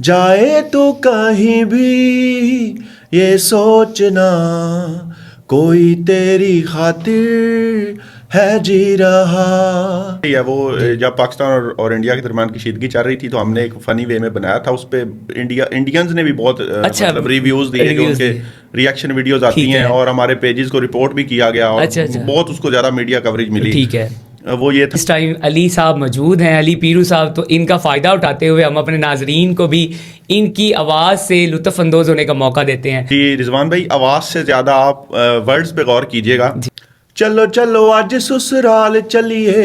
जाए तो कहीं भी ये सोचना कोई तेरी खातिर है जी रहा। या वो जब पाकिस्तान और इंडिया के दरमियान कशीदगी चल रही थी तो हमने एक फनी वे में बनाया था, उस पे इंडियंस ने भी बहुत मतलब रिव्यूज दिए जो उनके रिएक्शन वीडियोस आती हैं और हमारे पेजेस को रिपोर्ट भी किया गया और बहुत उसको ज़्यादा मीडिया कवरेज मिली। ठीक है, वो ये था। इस टाइम अली साहब मौजूद हैं, अली पीरू साहब, तो इनका फ़ायदा उठाते हुए हम अपने नाजरीन को भी इनकी आवाज़ से लुत्फ़ अंदोज़ होने का मौका देते हैं। जी रिजवान भाई, आवाज़ से ज़्यादा आप वर्ड्स पे गौर कीजिएगा। चलो चलो आज ससुराल चलिए,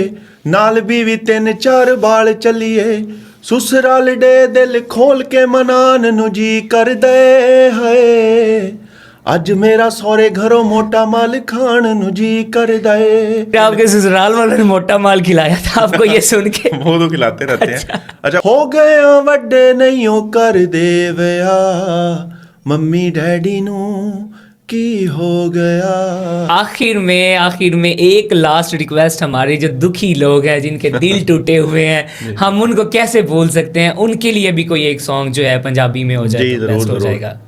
नाल बीवी 3-4 बाल चलिए, ससुराल डे दिल खोल के मनान नु जी कर दे है, अज मेरा सौरे घरों मोटा माल खान नु जी कर दे। आपके ससुराल वालों ने मोटा माल खिलाया था आपको ये सुन के? वो तो खिलाते रहते हैं। अच्छा, हो गया वड्डे नहीं हो कर दे वया, मम्मी डैडी नु की हो गया। आखिर में एक लास्ट रिक्वेस्ट, हमारे जो दुखी लोग हैं जिनके दिल टूटे हुए हैं हम उनको कैसे बोल सकते हैं, उनके लिए भी कोई एक सॉन्ग जो है पंजाबी में हो जाए तो बेस्ट हो जाएगा।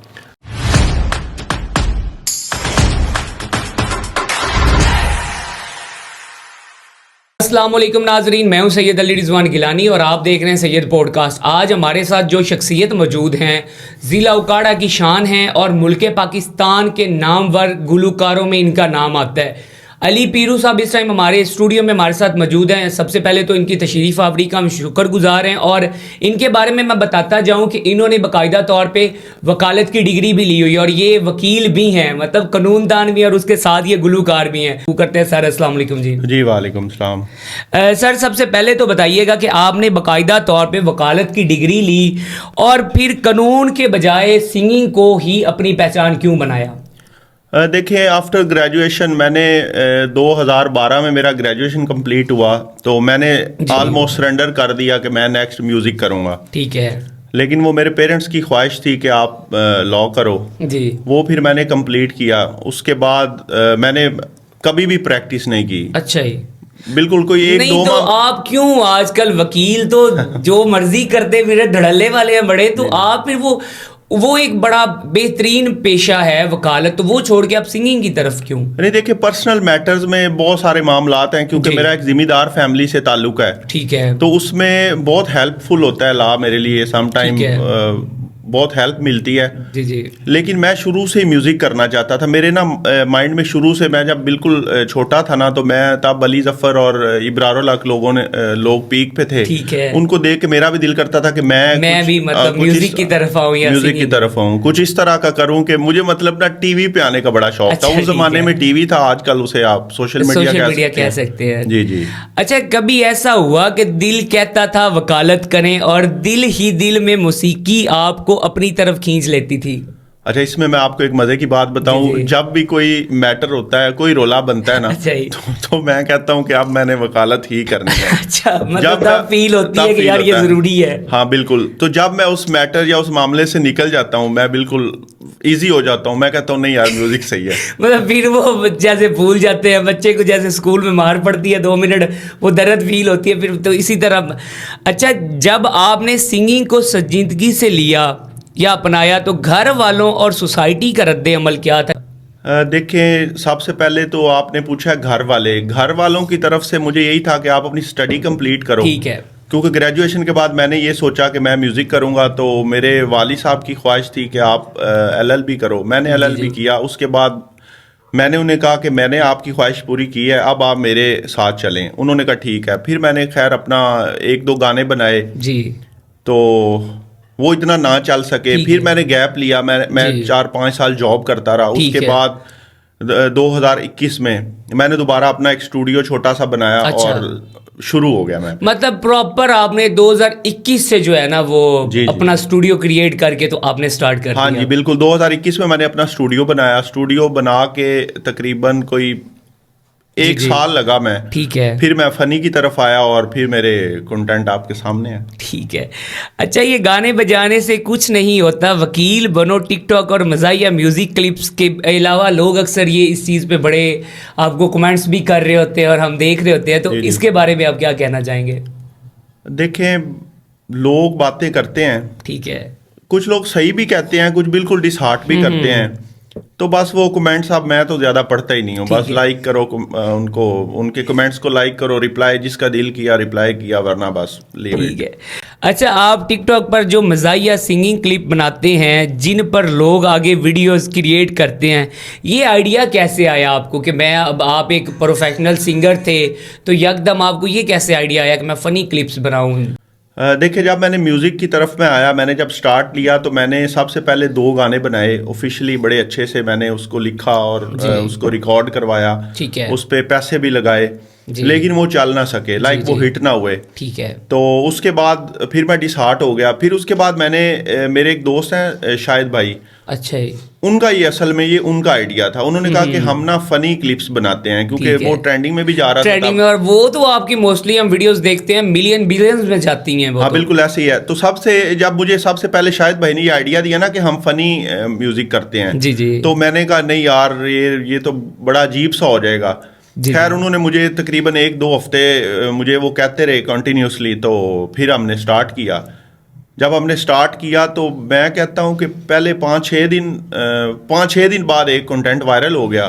अस्सलाम वालेकुम नाजरीन, मैं हूं सैयद अली रिजवान गिलानी और आप देख रहे हैं सैयद पॉडकास्ट। आज हमारे साथ जो शख्सियत मौजूद हैं, ज़िला उकाड़ा की शान हैं और मुल्क पाकिस्तान के नामवर गुलकारों में इनका नाम आता है। अली पीरू साहब इस टाइम हमारे स्टूडियो में हमारे साथ मौजूद हैं। सबसे पहले तो इनकी तशरीफ़ आवरी का हम शुक्रगुजार हैं और इनके बारे में मैं बताता जाऊं कि इन्होंने बाकायदा तौर पे वकालत की डिग्री भी ली हुई है और ये वकील भी हैं, मतलब कानूनदान भी, और उसके साथ ये गुलकार भी हैं। वो करते हैं सर। अस्सलाम वालेकुम जी। जी वालेकुम सलाम। सर सबसे पहले तो बताइएगा कि आपने बाकायदा तौर पे वकालत की डिग्री ली और फिर कानून के बजाय सिंगिंग को ही अपनी पहचान क्यों बनाया? देखिए, आफ्टर ग्रेजुएशन मैंने 2012 में मेरा ग्रेजुएशन कंप्लीट हुआ तो मैंने ऑलमोस्ट सरेंडर कर दिया कि मैं नेक्स्ट म्यूज़िक करूँगा। ठीक है। लेकिन वो मेरे पेरेंट्स की ख्वाहिश थी कि आप लॉ करो जी। वो फिर मैंने कंप्लीट किया। उसके बाद मैंने कभी भी प्रैक्टिस नहीं की। अच्छा ही, बिल्कुल कोई एक नहीं दो तो आप क्यों, आजकल वकील तो जो मर्जी करते मेरे धड़ल्ले वाले हैं बड़े, तो आप फिर वो एक बड़ा बेहतरीन पेशा है वकालत, तो वो छोड़ के आप सिंगिंग की तरफ क्यों? नहीं देखिए, पर्सनल मैटर्स में बहुत सारे मामलात हैं क्योंकि मेरा एक जिम्मेदार फैमिली से ताल्लुक है। ठीक है। तो उसमें बहुत हेल्पफुल होता है लॉ मेरे लिए, सम टाइम बहुत हेल्प मिलती है। जी जी। लेकिन मैं शुरू से ही म्यूज़िक करना चाहता था। मेरे ना माइंड में शुरू से, मैं जब बिल्कुल छोटा था ना, तो मैं तब अली जफ़र और इब्रारुल हक लोग पीक पे थे। ठीक है। उनको देख के मेरा भी दिल करता था कि मैं भी मतलब म्यूजिक की तरफ आऊँ, म्यूजिक की तरफ आऊँ, कुछ इस तरह का करूँ कि मुझे मतलब ना टीवी पे आने का बड़ा शौक था। उस जमाने में टीवी था, आजकल उसे आप सोशल मीडिया कह सकते हैं। जी जी। अच्छा, कभी ऐसा हुआ कि दिल कहता था वकालत करें और दिल ही दिल में मौसीकी आपको अपनी तरफ खींच लेती थी? अच्छा, इसमें मैं आपको एक मजे की बात बताऊं, जब भी कोई मैटर होता है, कोई रोला बनता है ना, तो मैं कहता हूं कि अब मैंने वकालत ही करनी है। अच्छा, मतलब तब फील होती है कि यार ये जरूरी है। हाँ बिल्कुल। तो जब मैं उस मैटर या उस मामले से निकल जाता हूँ, मैं बिल्कुल इजी हो जाता हूँ। मैं कहता हूँ नहीं यार, म्यूजिक सही है। मतलब फिर वो जैसे भूल जाते हैं बच्चे को, जैसे स्कूल में मार पड़ती है 2 मिनट, वो दर्द फील होती है फिर, तो इसी तरह। अच्छा, जब आपने सिंगिंग को संजीदगी से लिया या अपनाया तो घर वालों और सोसाइटी का रद्द अमल क्या था? देखिए, सबसे पहले तो आपने पूछा घर वालों की तरफ से मुझे यही था कि आप अपनी स्टडी कंप्लीट करो। ठीक है। क्योंकि ग्रेजुएशन के बाद मैंने ये सोचा कि मैं म्यूज़िक करूंगा, तो मेरे वालिद साहब की ख्वाहिश थी कि आप LLB करो। मैंने LLB किया। उसके बाद मैंने उन्हें कहा कि मैंने आपकी ख्वाहिश पूरी की है, अब आप मेरे साथ चलें। उन्होंने कहा ठीक है। फिर मैंने खैर अपना 1-2 गाने बनाए जी, तो वो इतना ना चल सके। फिर मैंने गैप लिया, मैं 4-5 साल जॉब करता रहा। उसके बाद 2021 में मैंने दोबारा अपना एक स्टूडियो छोटा सा बनाया। अच्छा। और शुरू हो गया मैं। मतलब प्रॉपर आपने 2021 से जो है ना वो अपना स्टूडियो क्रिएट करके तो आपने स्टार्ट कर दिया? हाँ जी बिल्कुल। 2021 में मैंने अपना स्टूडियो बनाया। स्टूडियो बना के तकरीबन कोई 1 साल लगा मैं। ठीक है। फिर मैं फनी की तरफ आया और फिर मेरे कंटेंट आपके सामने है। ठीक है। अच्छा, ये गाने बजाने से कुछ नहीं होता, वकील बनो, टिकटॉक और मज़ाहिया म्यूज़िक क्लिप्स के अलावा लोग अक्सर ये इस चीज़ पे बड़े आपको कमेंट्स भी कर रहे होते हैं और हम देख रहे होते हैं, तो इसके बारे में आप क्या कहना चाहेंगे? देखें, लोग बातें करते हैं, ठीक है। कुछ लोग सही भी कहते हैं, कुछ बिल्कुल डिसहार्ट भी करते हैं, तो बस वो कमेंट्स अब मैं तो ज़्यादा पढ़ता ही नहीं हूँ। बस लाइक करो उनको, उनके कमेंट्स को लाइक करो, रिप्लाई जिसका दिल किया रिप्लाई किया, वरना बस लीव ठीक है। अच्छा, आप टिकटॉक पर जो मज़ाहिया सिंगिंग क्लिप बनाते हैं जिन पर लोग आगे वीडियोस क्रिएट करते हैं, ये आइडिया कैसे आया आपको कि मैं, अब आप एक प्रोफेशनल सिंगर थे तो यकदम आपको ये कैसे आइडिया आया कि मैं फ़नी क्लिप्स बनाऊँ? देखिए, जब मैंने म्यूज़िक की तरफ में आया, मैंने जब स्टार्ट लिया तो मैंने सबसे पहले 2 गाने बनाए ऑफिशियली, बड़े अच्छे से मैंने उसको लिखा और उसको रिकॉर्ड करवाया, ठीक है। उस पे पैसे भी लगाए, लेकिन वो चल ना सके, लाइक वो हिट ना हुए। ठीक है। तो उसके बाद फिर मैं डिसहार्ट हो गया। फिर उसके बाद मैंने, मेरे एक दोस्त हैं शाहिद भाई, अच्छा जी। उनका ये असल में ये उनका आइडिया था। उन्होंने कहा कि हम ना फनी क्लिप्स बनाते हैं, क्योंकि वो ट्रेंडिंग में भी जा रहा था, ट्रेंडिंग में, और वो तो आपकी मोस्टली हम वीडियोस देखते हैं मिलियन बिलियंस में जाती हैं वो। हाँ, बिल्कुल ऐसे ही है। तो जब मुझे सबसे पहले शाहिद भाई ने ये आइडिया दिया ना कि हम फनी म्यूजिक करते हैं, जी जी, तो मैंने कहा नहीं यार, ये तो बड़ा अजीब सा हो जाएगा। खैर, उन्होंने मुझे तकरीबन 1-2 हफ्ते मुझे वो कहते रहे कंटिन्यूसली, तो फिर हमने स्टार्ट किया। जब हमने स्टार्ट किया तो मैं कहता हूँ कि पहले 5-6 दिन बाद एक कंटेंट वायरल हो गया।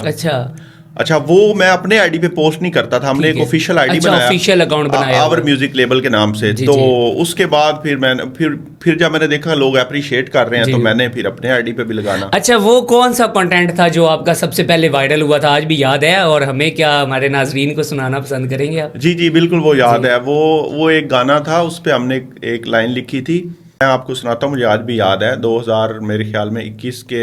अच्छा, वो मैं अपने आईडी पे पोस्ट नहीं करता था, हमने एक ऑफिशियल आईडी बनाया, ऑफिशियल अकाउंट बनाया आवर म्यूजिक लेबल के नाम से। तो उसके बाद फिर जब मैंने देखा लोग अप्रिशिएट कर रहे हैं, तो मैंने फिर अपने आईडी पे भी लगाना। अच्छा, वो कौन सा कंटेंट था जो आपका सबसे पहले वायरल हुआ था, आज भी याद है? और हमें क्या, हमारे नाजरीन को सुनाना पसंद करेंगे आप? जी जी, बिल्कुल वो याद है। वो एक गाना था, उस पर हमने एक लाइन लिखी थी, मैं आपको सुनाता हूँ, मुझे आज भी याद है। 2000 मेरे ख्याल में 21 के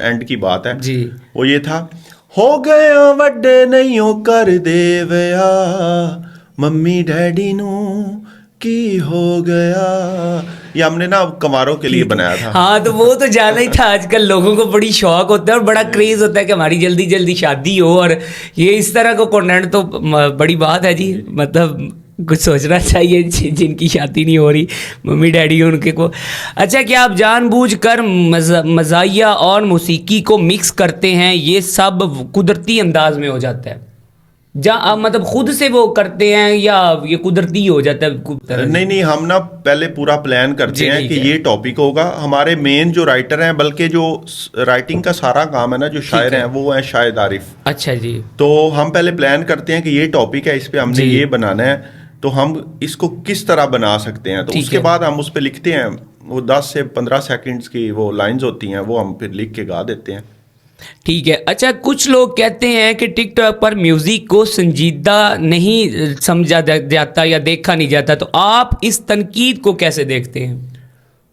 एंड की बात है जी। वो ये था, हो गया वड्डे नहीं हो कर देवया, मम्मी डैडी नू की हो गया। ये हमने ना कंवारों के लिए बनाया था। हाँ, तो वो तो जाना ही था। आजकल लोगों को बड़ी शौक होता है और बड़ा क्रेज होता है कि हमारी जल्दी जल्दी शादी हो, और ये इस तरह का कंटेंट तो बड़ी बात है जी। मतलब कुछ सोचना चाहिए जिनकी शादी नहीं हो रही, मम्मी डैडी उनके को। अच्छा, क्या आप जानबूझकर मज़ाहिया और मौसीकी को मिक्स करते हैं? ये सब कुदरती अंदाज में हो जाता है, आप मतलब खुद से वो करते हैं या ये कुदरती हो जाता है? नहीं, हम ना पहले पूरा प्लान करते हैं कि ये टॉपिक होगा। हमारे मेन जो राइटर हैं, बल्कि जो राइटिंग का सारा काम है ना, जो शायर हैं, वो है शाहिद आरिफ। अच्छा जी। तो हम पहले प्लान करते हैं कि ये टॉपिक है, इस पे हमने ये बनाना है, तो हम इसको किस तरह बना सकते हैं। तो उसके बाद हम उस पे लिखते हैं, वो 10 से 15 सेकंड्स की वो लाइंस होती हैं, वो हम फिर लिख के गा देते हैं। ठीक है। अच्छा, कुछ लोग कहते हैं कि टिकटॉक पर म्यूजिक को संजीदा नहीं समझा जाता या देखा नहीं जाता, तो आप इस तनकीद को कैसे देखते हैं?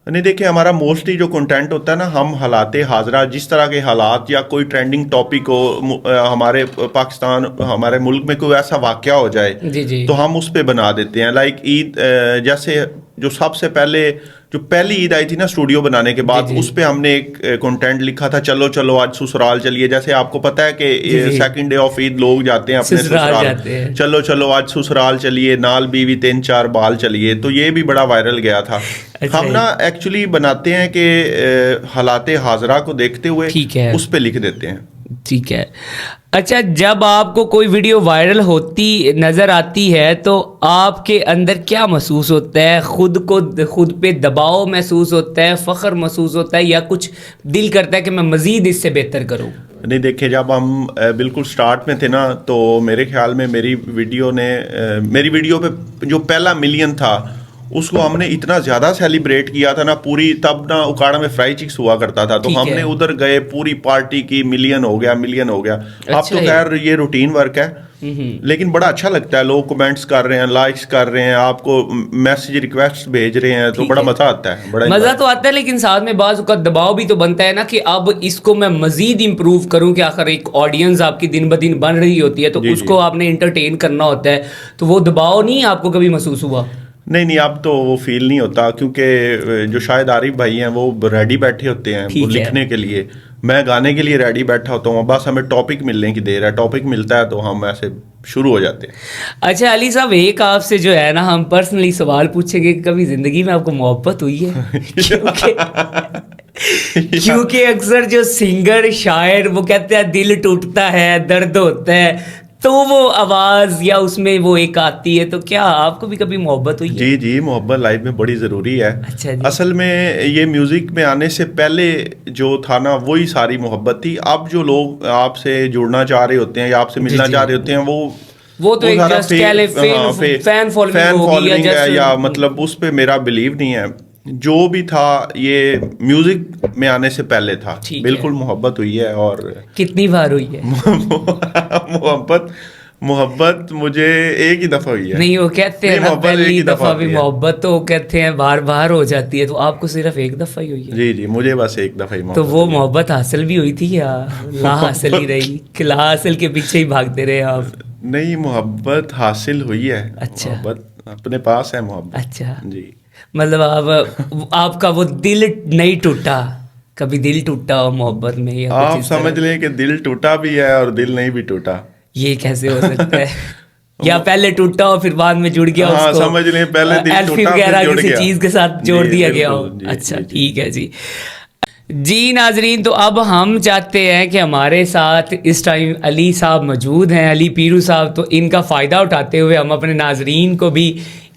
नहीं, देखिए, हमारा मोस्टली जो कंटेंट होता है ना, हम हालात हाजरा, जिस तरह के हालात या कोई ट्रेंडिंग टॉपिक हो, हमारे पाकिस्तान, हमारे मुल्क में कोई ऐसा वाकया हो जाए, जी जी, तो हम उस पे बना देते हैं। लाइक ईद, जैसे जो सबसे पहले जो पहली ईद आई थी ना स्टूडियो बनाने के बाद, उस पे हमने एक कंटेंट लिखा था, चलो चलो आज ससुराल चलिए। जैसे आपको पता है कि सेकंड डे ऑफ ईद लोग जाते हैं अपने ससुराल, चलो चलो आज ससुराल चलिए, नाल बीवी 3-4 बाल चलिए। तो ये भी बड़ा वायरल गया था। हम ना एक्चुअली बनाते हैं कि हालात हाजरा को देखते हुए उस पे लिख देते हैं। ठीक है। अच्छा, जब आपको कोई वीडियो वायरल होती नज़र आती है तो आपके अंदर क्या महसूस होता है? खुद पे दबाव महसूस होता है, फ़ख्र महसूस होता है, या कुछ दिल करता है कि मैं मज़ीद इससे बेहतर करूं? नहीं, देखिए, जब हम बिल्कुल स्टार्ट में थे ना, तो मेरे ख्याल में मेरी वीडियो पे जो पहला मिलियन था, उसको हमने इतना ज़्यादा सेलिब्रेट किया था ना, पूरी, तब ना उकाड़ा में फ्राई चिक्स हुआ करता था, तो हमने उधर गए, पूरी पार्टी की, मिलियन हो गया। अब तो खैर ये रूटीन वर्क है, लेकिन बड़ा अच्छा लगता है। लोग कमेंट्स कर रहे हैं, लाइक्स कर रहे हैं, आपको मैसेज रिक्वेस्ट भेज रहे हैं, तो बड़ा मजा आता है। बड़ा मजा तो आता है, लेकिन साथ में बाज़ का दबाव भी तो बनता है ना कि अब इसको मैं मजीद इम्प्रूव करूं, कि आखिर एक ऑडियंस आपकी दिन ब दिन बन रही होती है, तो उसको आपने इंटरटेन करना होता है। तो वो दबाव नहीं आपको कभी महसूस हुआ? नहीं, अब तो वो फील नहीं होता, क्योंकि जो शायद आरिफ भाई हैं वो रेडी बैठे होते हैं वो लिखने के लिए, मैं गाने के लिए रेडी बैठा होता हूँ। बस हमें टॉपिक मिलने की देर है, टॉपिक मिलता है तो हम ऐसे शुरू हो जाते हैं। अच्छा अली साहब, एक आपसे जो है ना, हम पर्सनली सवाल पूछेंगे, कभी ज़िंदगी में आपको मोहब्बत हुई है? क्योंकि अक्सर जो सिंगर शायर वो कहते हैं दिल टूटता है, दर्द होता है, तो वो आवाज या उसमें वो एक आती है, तो क्या आपको भी कभी मोहब्बत हुई है? जी जी, मोहब्बत लाइफ में बड़ी ज़रूरी है। अच्छा जी। असल में ये म्यूज़िक में आने से पहले जो था ना, वही सारी मोहब्बत थी। अब जो लोग आपसे जुड़ना चाह रहे होते हैं या आपसे मिलना जी। चाह रहे होते हैं, वो तो एक सारा just कह ले फैन फॉलोइंग होगी या मतलब उस पे मेरा बिलीव नहीं है। जो भी था ये म्यूजिक में आने से पहले था, ठीक बिल्कुल है। मोहब्बत हुई है। और कितनी बार हुई है? मोहब्बत मुझे एक ही दफा हुई है। नहीं, वो कहते हैं नहीं, ना मोहब्बत एक पहली ही दफा भी होती है। मोहब्बत तो कहते हैं बार बार हो जाती है, तो आपको सिर्फ एक दफा ही हुई है? जी जी, मुझे बस एक दफा ही तो मोहब्बत वो हुई है। मोहब्बत हासिल भी हुई थी या ला हासिल ही रही कि ला हासिल के पीछे ही भागते रहे आप? नहीं, मोहब्बत हासिल हुई है। अच्छा। मोहब्बत अपने पास है, मोहब्बत। अच्छा, जी। मतलब आपका वो दिल नहीं टूटा? कभी दिल टूटा हो मोहब्बत में या कुछ आप इस तरह? समझ लें कि दिल टूटा भी है और दिल नहीं भी टूटा। ये कैसे हो सकता है? या पहले टूटा हो फिर बाद में जुड़ गया, हाँ, उसको समझ लें पहले दिल एल्फी टूटा फिर वगैरह जुड़ किसी गया। चीज के साथ जोड़ जी, दिया गया हो। बिल्कुल, जी, अच्छा, जी, जी। ठीक है जी। जी नाजरीन, तो अब हम चाहते हैं कि हमारे साथ इस टाइम अली साहब मौजूद हैं, अली पीरू साहब। तो इनका फ़ायदा उठाते हुए हम अपने नाजरीन को भी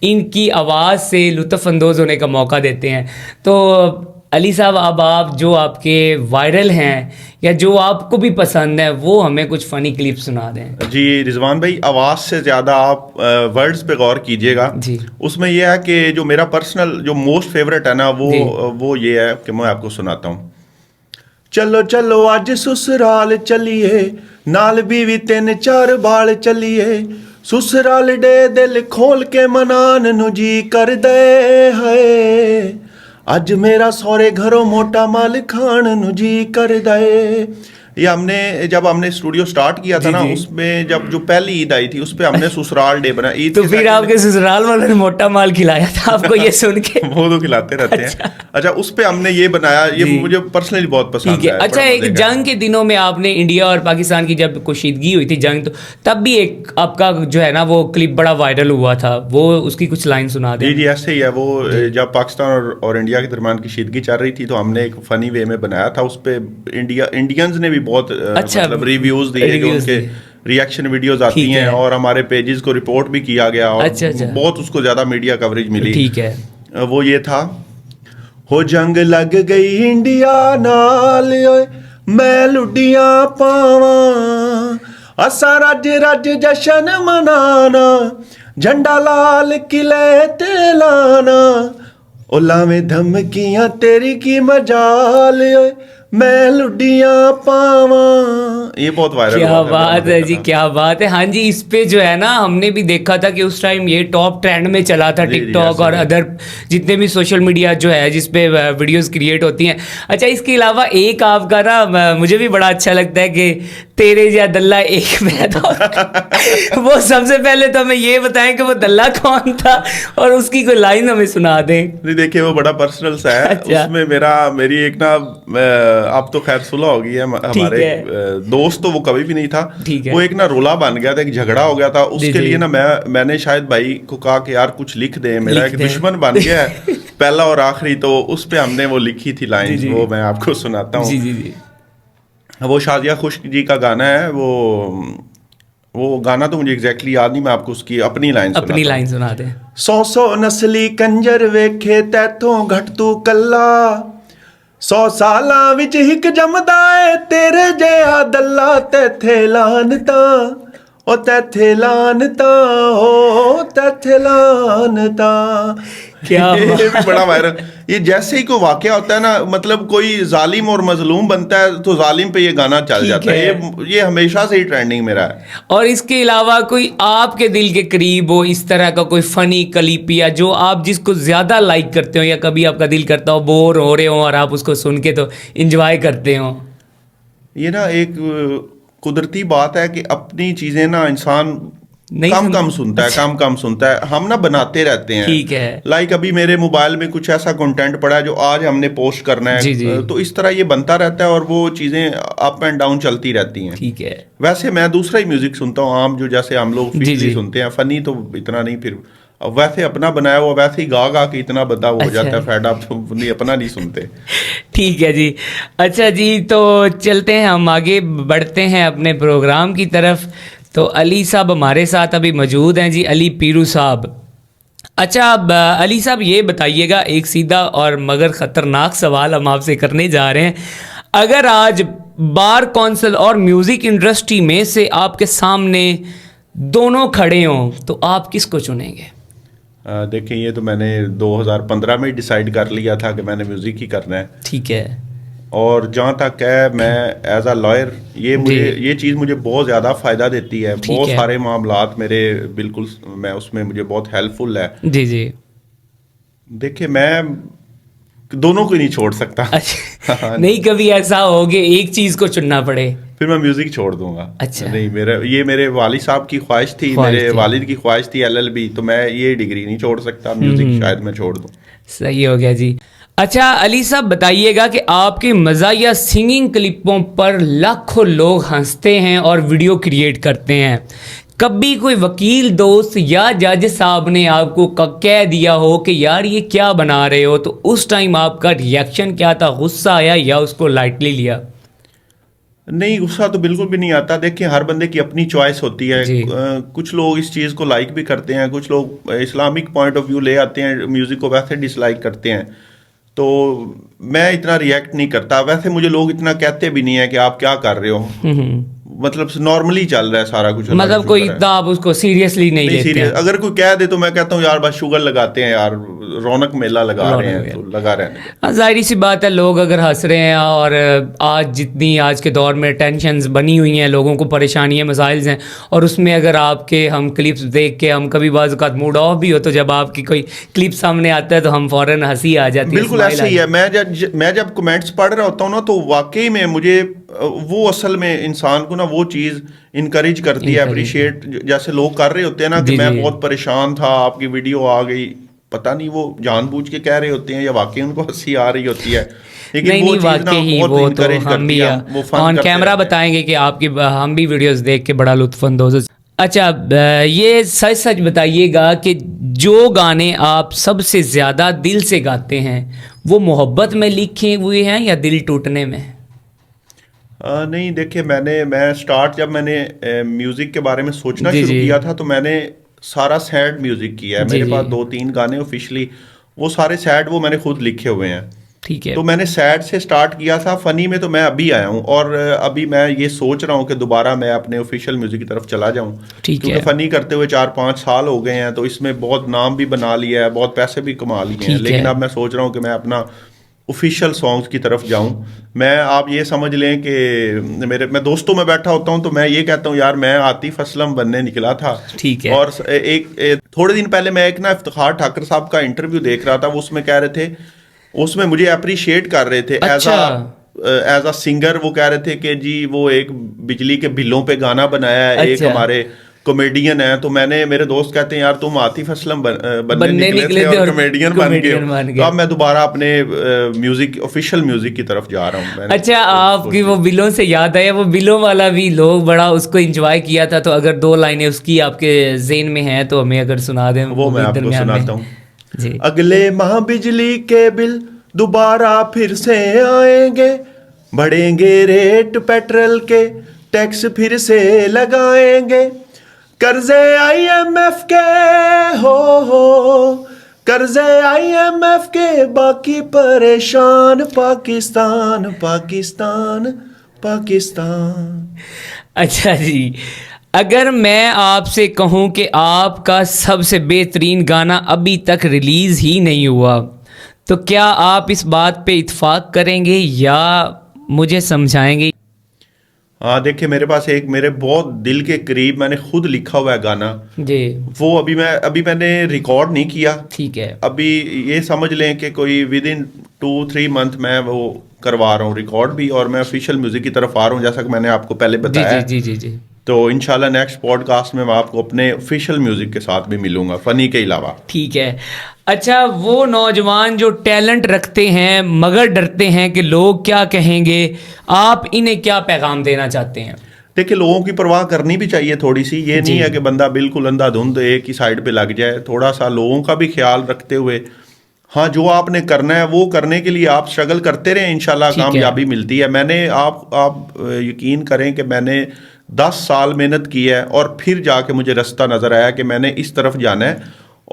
इनकी आवाज़ से लुत्फ़अंदोज़ होने का मौका देते हैं। तो अली साहब, अब आप जो आपके वायरल हैं या जो आपको भी पसंद है, वो हमें कुछ फ़नी क्लिप सुना दें। जी रिजवान भाई, आवाज़ से ज़्यादा आप वर्ड्स पे गौर कीजिएगा। जी। उसमें यह है कि जो मेरा पर्सनल जो मोस्ट फेवरेट है ना, जी। वो ये है कि मैं आपको सुनाता हूँ। चलो चलो आज ससुराल चलिए, नाल बीवी 3-4 बाल चलिए, ससुराल डे दिल खोल के मनान नु जी कर दे है, अज मेरा सौरे घरों मोटा माल खान नु जी कर दे। ये हमने जब हमने स्टूडियो स्टार्ट किया था जी, ना, जी। उसमें जब जो पहली ईद आई थी उस पे हमने ससुराल डे बनाया। ईद तो के फिर second आपके ससुराल वालों ने मोटा माल खिलाया था आपको ये सुन के? वो तो खिलाते रहते हैं। अच्छा, उस पे हमने ये बनाया, ये जी। मुझे पर्सनली बहुत पसंद ठीक है। है। अच्छा, बड़ा एक मजे का। जंग के दिनों में आपने इंडिया और पाकिस्तान की जब कुशीदगी हुई थी जंग, तो तब भी एक आपका जो है ना वो क्लिप बड़ा वायरल हुआ था, वो उसकी कुछ लाइन सुना जी दें। जी, ऐसे ही है वो। जब पाकिस्तान और इंडिया के दरमियान कशीदगी चल रही थी, तो हमने एक फनी वे में बनाया था। उस पे इंडियंस ने भी बहुत अच्छा, मतलब रिव्यूज दिए, जो रिव्यूज उनके दिए। रिएक्शन वीडियोस आती ठीक हैं, है। और हमारे पेजेस को रिपोर्ट भी किया गया, और अच्छा, अच्छा। बहुत उसको ज्यादा मीडिया कवरेज मिली। ठीक है। वो ये था, हो जंग लग गई इंडिया नाल, ओए मैं लुडियां पावा, असा रज रज जशन मनाना, झंडा लाल किले ते लाना, ओ लावे धमकियां तेरी की मजाल, ओए मैं लुडियां पावा। ये बहुत वायरल क्या हुआ था, बड़ा बात मजे है का जी, था। क्या बात है। हाँ जी, इस पे जो है ना हमने भी देखा था कि उस टाइम ये टॉप ट्रेंड में चला था, जी, जी, टिकटॉक ऐसे और है। अदर जितने भी सोशल मीडिया जो है जिस पे वीडियोस क्रिएट होती हैं। अच्छा, इसके अलावा एक आपका ना मुझे भी बड़ा अच्छा लगता है कि तेरे या दल्ला एक में तो वो सबसे पहले तो हमें ये बताएं कि वो दल्ला कौन था और उसकी कोई लाइन हमें सुना दें। नहीं, देखिए वो बड़ा पर्सनल सा है। अच्छा। उसमें मेरी एक ना अब तो खैर सुलह हो गई है हमारे है। दोस्त, तो वो कभी भी नहीं था। ठीक है। वो एक ना रोला बन गया था, एक झगड़ा हो गया था। उसके जी। लिए ना मैंने शायद भाई को कहा कि यार कुछ लिख दे, मेरा लिख एक दे। दुश्मन बन गया है पहला और आखिरी। तो उस पे हमने वो लिखी थी लाइंस, जी। वो मैं आपको सुनाता हूँ। जी जी जी। वो शादिया खुश्क जी का गाना है। वो गाना तो मुझे एग्जैक्टली याद नहीं, मैं आपको उसकी अपनी लाइन अपनी सुनाता हूँ। लाइन सुना दें। 100 नस्ली कंजर वेखे तैथों घट तू कल्ला, 100 सालां विच हिक जमदा है तेरे जिहा दल्ला, तैथे लानता ओ तैथे लानता हो तैथे लानता। क्या ये भी बड़ा वायरल। ये जैसे ही कोई वाकया होता है ना, मतलब कोई जालिम और मजलूम बनता है, तो जालिम पे ये गाना चल ठीक जाता है। है। ये हमेशा से ही ट्रेंडिंग मेरा है। और इसके अलावा कोई आपके दिल के करीब हो इस तरह का कोई फनी क्लिप, या जो आप जिसको ज़्यादा लाइक करते हो, या कभी आपका दिल करता हो बोर हो रहे हो और आप उसको सुन के तो इंजॉय करते हो? ये ना एक कुदरती बात है कि अपनी चीजें ना इंसान नहीं कम सुनता है, कम सुनता है। हम ना बनाते रहते हैं। ठीक है। लाइक अभी मेरे मोबाइल में कुछ ऐसा कंटेंट पड़ा है जो आज हमने पोस्ट करना है। जी, जी। तो इस तरह ये बनता रहता है, और वो चीजें अप एंड डाउन चलती रहती हैं। ठीक है। वैसे मैं दूसरा ही म्यूजिक सुनता हूँ आम, जो जैसे हम लोग जी, जी। फिक्री सुनते हैं, फनी तो इतना नहीं। फिर अब वैसे अपना बनाया हुआ वैसे ही गा के इतना बदा हो जाता है फेड अप, नहीं अपना नहीं सुनते। ठीक है जी। अच्छा जी, तो चलते हैं हम आगे बढ़ते हैं अपने प्रोग्राम की तरफ। तो अली साहब हमारे साथ अभी मौजूद हैं जी, अली पीरू साहब। अच्छा, अब अली साहब ये बताइएगा, एक सीधा और मगर ख़तरनाक सवाल हम आपसे करने जा रहे हैं। अगर आज बार कौंसिल और म्यूज़िक इंडस्ट्री में से आपके सामने दोनों खड़े हों तो आप किसको चुनेंगे? देखिए, ये तो मैंने 2015 में डिसाइड कर लिया था कि मैंने म्यूज़िक ही करना है। ठीक है। और जहाँ तक है, मैं एज अ लॉयर ये चीज़ मुझे बहुत ज़्यादा फ़ायदा देती है। बहुत सारे मामलात मेरे बिल्कुल मैं उसमें मुझे बहुत हेल्पफुल है। जी जी। देखिए, मैं दोनों को ही नहीं छोड़ सकता। अच्छा, नहीं कभी ऐसा हो कि एक चीज़ को चुनना पड़े? फिर मैं म्यूज़िक छोड़ दूंगा। अच्छा। नहीं, मेरे वालिद साहब की ख्वाहिश थी, मेरे वालिद की ख्वाहिश थी LLB, तो मैं ये डिग्री नहीं छोड़ सकता। म्यूज़िक शायद मैं छोड़ दूँ। सही हो गया जी। अच्छा अली साहब बताइएगा कि आपके मज़ाहिया सिंगिंग क्लिपों पर लाखों लोग हंसते हैं और वीडियो क्रिएट करते हैं। कभी कोई वकील दोस्त या जज साहब ने आपको कह दिया हो कि यार ये क्या बना रहे हो, तो उस टाइम आपका रिएक्शन क्या था? गुस्सा आया या उसको लाइटली लिया? नहीं, गुस्सा तो बिल्कुल भी नहीं आता। देखिए, हर बंदे की अपनी चॉइस होती है। कुछ लोग इस चीज़ को लाइक भी करते हैं, कुछ लोग इस्लामिक पॉइंट ऑफ व्यू ले आते हैं, म्यूज़िक को वैसे डिसलाइक करते हैं। तो मैं इतना रिएक्ट नहीं करता। वैसे मुझे लोग इतना कहते भी नहीं है कि आप क्या कर रहे हो, मतलब नॉर्मली चल रहा है सारा कुछ। मतलब कोई इतना आप उसको सीरियसली नहीं लेते सीरियस अगर कोई कह दे तो मैं कहता हूँ यार बस शुगर लगाते हैं यार, रौनक मेला लगा रहे हैं तो लगा रहे हैं। जाहिर सी बात है, लोग अगर हंस रहे हैं और आज जितनी आज के दौर में टेंशन्स बनी हुई हैं, लोगों को परेशानियां मसाइल्स हैं, और उसमें अगर आपके हम क्लिप्स देख के हम कभी बाज़ औक़ात मूड ऑफ भी हो तो जब आपकी कोई क्लिप सामने आता है तो हम फ़ौरन हंसी आ जाती है। बिल्कुल ऐसे ही है। मैं जब कमेंट्स पढ़ रहा होता हूँ ना, तो वाकई में मुझे वो असल में इंसान को ना वो चीज़ इनकरेज करती है, अप्रिशिएट जैसे लोग कर रहे होते हैं ना कि मैं बहुत परेशान था, आपकी वीडियो आ गई। पता नहीं वो जानबूझ के कह रहे होते हैं या वाकई उनको हंसी आ रही होती है, लेकिन नहीं, वो चीज़ ना बहुत इनकरेज करती है। वो ऑन कैमरा बताएंगे कि आपकी हम भी वीडियोस देख के बड़ा लुत्फ अंदोज़। अच्छा, ये सच सच बताइएगा कि जो गाने आप सबसे ज़्यादा दिल से गाते हैं वो मोहब्बत में लिखे हुए हैं या दिल टूटने में? नहीं, देखिए, जब मैंने म्यूज़िक के बारे में सोचना शुरू किया था तो मैंने सारा सैड म्यूज़िक किया है। मेरे पास 2-3 गाने ऑफिशियली वो सारे सैड वो मैंने खुद लिखे हुए हैं। ठीक है। तो मैंने सैड से स्टार्ट किया था। फ़नी में तो मैं अभी आया हूँ, और अभी मैं ये सोच रहा हूँ कि दोबारा मैं अपने ऑफिशियल म्यूज़िक की तरफ चला जाऊँ, क्योंकि फ़नी करते हुए 4-5 साल हो गए हैं, तो इसमें बहुत नाम भी बना लिया है, बहुत पैसे भी कमा लिए हैं। लेकिन अब मैं सोच रहा हूँ कि मैं अपना ऑफिशियल सॉन्ग्स की तरफ जाऊं। आप ये समझ लें कि मैं दोस्तों में बैठा होता हूं तो मैं ये कहता हूं यार मैं आतिफ असलम बनने निकला था। ठीक है। और थोड़े दिन पहले मैं एक ना इफ्तिखार ठाकर साहब का इंटरव्यू देख रहा था, वो उसमें कह रहे थे, उसमें मुझे अप्रिशिएट कर रहे थे एज अ सिंगर। वो कह रहे थे कि जी वो एक बिजली के बिलों पे गाना बनाया है, एक हमारे कॉमेडियन है। तो मेरे दोस्त कहते हैं यार तुम आतिफ असलम बनने निकले थे और कॉमेडियन बन गए। तो अब मैं दोबारा अपने ऑफिशियल म्यूजिक की तरफ जा रहा हूँ। अच्छा, आपकी वो बिलों से याद आया, वो बिलों वाला भी लोग बड़ा उसको एंजॉय किया था, तो अगर 2 लाइनें उसकी आपके ज़हन में हैं तो हमें अगर सुना दें। वो मैं आपको सुनाता हूँ। अगले माह बिजली के बिल दोबारा फिर से आएंगे, बढ़ेंगे रेट पेट्रोल के, टैक्स फिर से लगाएंगे, कर्जे IMF के हो कर्जे IMF के, बाकी परेशान पाकिस्तान पाकिस्तान पाकिस्तान। अच्छा जी, अगर मैं आपसे कहूं कि आपका सबसे बेहतरीन गाना अभी तक रिलीज़ ही नहीं हुआ तो क्या आप इस बात पे इत्फाक करेंगे या मुझे समझाएंगे? हाँ, देखिए, मेरे पास एक मेरे बहुत दिल के करीब मैंने खुद लिखा हुआ है गाना जी। वो अभी मैंने रिकॉर्ड नहीं किया। ठीक है। अभी ये समझ लें कि कोई विद इन 2-3 मंथ मैं वो करवा रहा हूँ रिकॉर्ड भी, और मैं ऑफिशियल म्यूजिक की तरफ आ रहा हूँ, जैसा कि मैंने आपको पहले बताया। जी जी जी जी। तो इंशाल्लाह नेक्स्ट पॉडकास्ट में मैं आपको अपने ऑफिशियल म्यूजिक के साथ भी मिलूंगा, फनी के अलावा। ठीक है। अच्छा, वो नौजवान जो टैलेंट रखते हैं मगर डरते हैं कि लोग क्या कहेंगे, आप इन्हें क्या पैगाम देना चाहते हैं? देखिए, लोगों की परवाह करनी भी चाहिए थोड़ी सी। ये नहीं है कि बंदा बिल्कुल अंधाधुंध एक ही साइड पे लग जाए। थोड़ा सा लोगों का भी ख्याल रखते हुए, हाँ, जो आपने करना है वो करने के लिए आप स्ट्रगल करते रहें, इंशाल्लाह कामयाबी मिलती है। मैंने आप यकीन करें कि मैंने 10 साल मेहनत की है और फिर जाके मुझे रास्ता नज़र आया कि मैंने इस तरफ जाना है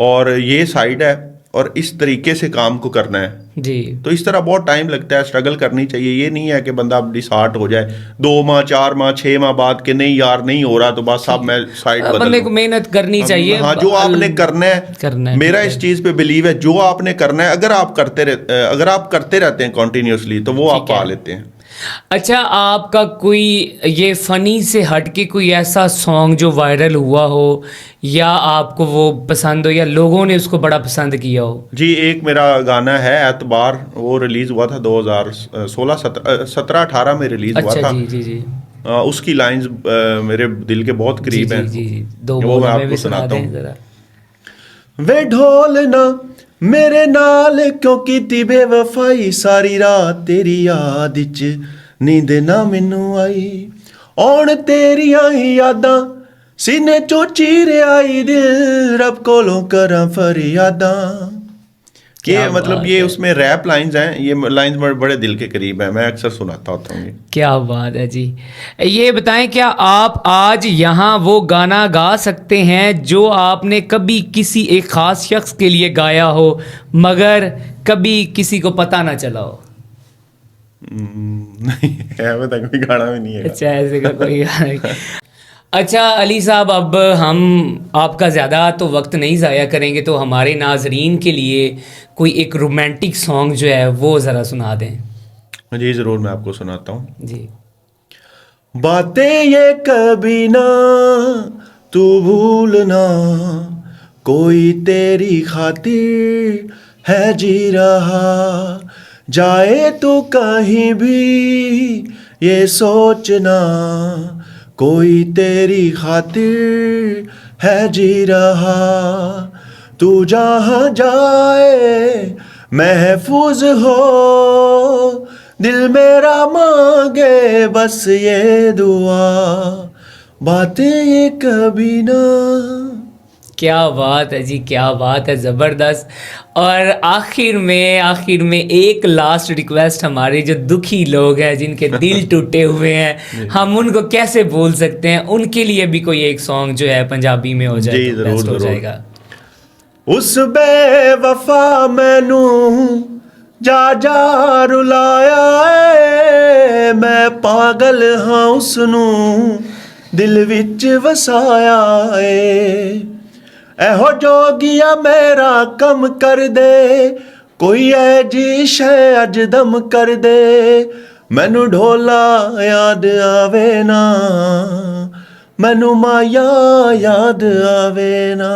और ये साइड है और इस तरीके से काम को करना है। जी। तो इस तरह बहुत टाइम लगता है, स्ट्रगल करनी चाहिए। ये नहीं है कि बंदा डिसहार्ट हो जाए 2 माह 4 माह 6 माह बाद कि नहीं यार नहीं हो रहा तो बस अब मैं साइड बदल बंदे लूं। को मेहनत करनी चाहिए। हाँ, जो आपने करना है, मेरा ठीक इस चीज़ पे बिलीव है, जो आपने करना है अगर आप करते रहते हैं कंटिन्यूसली तो वो आप पा लेते हैं। अच्छा, आपका कोई ये फनी से हटके कोई ऐसा सॉन्ग जो वायरल हुआ हो या आपको वो पसंद हो या लोगों ने उसको बड़ा पसंद किया हो? जी, एक मेरा गाना है एतबार, वो रिलीज हुआ था 2016 17-18 में रिलीज हुआ था। जी जी जी। उसकी लाइंस मेरे दिल के बहुत करीब हैं। जी जी, दो वो बोल मैं में आपको भी सुना सुनाता दें हूँ। जरा। वे ढोल ना मेरे नाल क्यों कीती बेवफाई, सारी रात तेरी याद च नींद ना मैनू आई, औण तेरियां ही यादां सीने चो चीर आई, दिल रब कोलों करां फरियादां। ये मतलब ये उसमें रैप लाइंस हैं, ये लाइंस बड़े दिल के करीब हैं, मैं अक्सर सुनाता होता हूँ ये। क्या बात है जी। ये बताएं, क्या आप आज यहाँ वो गाना गा सकते हैं जो आपने कभी किसी एक खास शख्स के लिए गाया हो मगर कभी किसी को पता ना चला हो? नहीं, अभी तक कोई गाना भी नहीं है। अच्छा, ऐसे का कोई गाना नहीं। अच्छा अली साहब, अब हम आपका ज़्यादा तो वक्त नहीं ज़ाया करेंगे, तो हमारे नाजरीन के लिए कोई एक रोमांटिक सॉन्ग जो है वो ज़रा सुना दें। जी ज़रूर, मैं आपको सुनाता हूँ। जी। बातें ये कभी ना तू भूलना, कोई तेरी खातिर है जी रहा, जाए तो कहीं भी ये सोचना, कोई तेरी खातिर है जी रहा, तू जहाँ जाए महफूज हो, दिल मेरा मांगे बस ये दुआ, बातें ये कभी ना। क्या बात है जी, क्या बात है, ज़बरदस्त। और आखिर में एक लास्ट रिक्वेस्ट, हमारे जो दुखी लोग हैं जिनके दिल टूटे हुए हैं, हम उनको कैसे बोल सकते हैं? उनके लिए भी कोई एक सॉन्ग जो है पंजाबी में हो जाए जी, तो ज़रूर, बेस्ट हो ज़रूर। जाएगा। उस बेवफा मैनू जा जा रुलाया है, मैं पागल हाँ उसनू दिल विच वसाया है, एहो जोगिया मेरा कम कर दे, कोई है जी शै अज दम कर दे, मैनू ढोला याद आवे ना, मैनू माया याद आवे ना।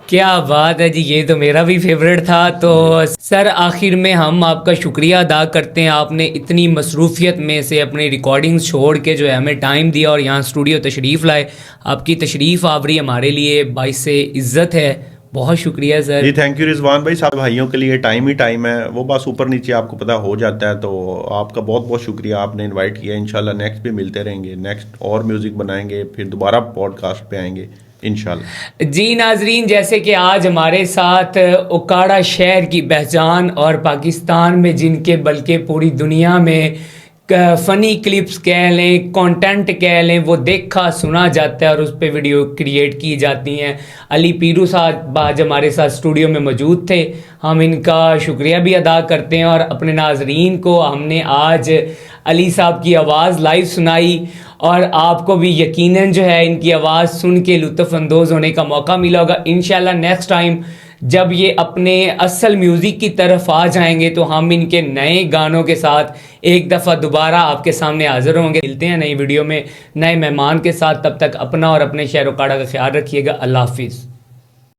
क्या बात है जी, ये तो मेरा भी फेवरेट था। तो सर, आखिर में हम आपका शुक्रिया अदा करते हैं, आपने इतनी मसरूफियत में से अपनी रिकॉर्डिंग्स छोड़ के जो है हमें टाइम दिया और यहाँ स्टूडियो तशरीफ़ लाए। आपकी तशरीफ़ आवरी हमारे लिए बाइस से इज़्ज़त है। बहुत शुक्रिया सर। जी थैंक यू रिजवान भाई, साहब भाइयों के लिए टाइम ही टाइम है, वो बस ऊपर नीचे आपको पता हो जाता है। तो आपका बहुत बहुत शुक्रिया, आपने इनवाइट किया। इंशाल्लाह नेक्स्ट भी मिलते रहेंगे, नेक्स्ट और म्यूज़िक बनाएंगे, फिर दोबारा पॉडकास्ट पे आएंगे इंशाल्लाह। जी नाजरीन, जैसे कि आज हमारे साथ उकाड़ा शहर की पहचान और पाकिस्तान में जिनके बल्कि पूरी दुनिया में फ़नी क्लिप्स कह लें, कंटेंट कह लें, वो देखा सुना जाता है और उस पर वीडियो क्रिएट की जाती हैं, अली पीरू साहब आज हमारे साथ स्टूडियो में मौजूद थे। हम इनका शुक्रिया भी अदा करते हैं और अपने नाजरीन को हमने आज अली साहब की आवाज़ लाइव सुनाई और आपको भी यकीनन जो है इनकी आवाज़ सुन के लुत्फ़ अंदोज़ होने का मौका मिला होगा। इंशाल्लाह नेक्स्ट टाइम जब ये अपने असल म्यूज़िक की तरफ आ जाएंगे तो हम इनके नए गानों के साथ एक दफ़ा दोबारा आपके सामने हाज़िर होंगे। मिलते हैं नई वीडियो में नए मेहमान के साथ, तब तक अपना और अपने शहर उकाड़ा का ख्याल रखिएगा। अल्लाह हाफिज़।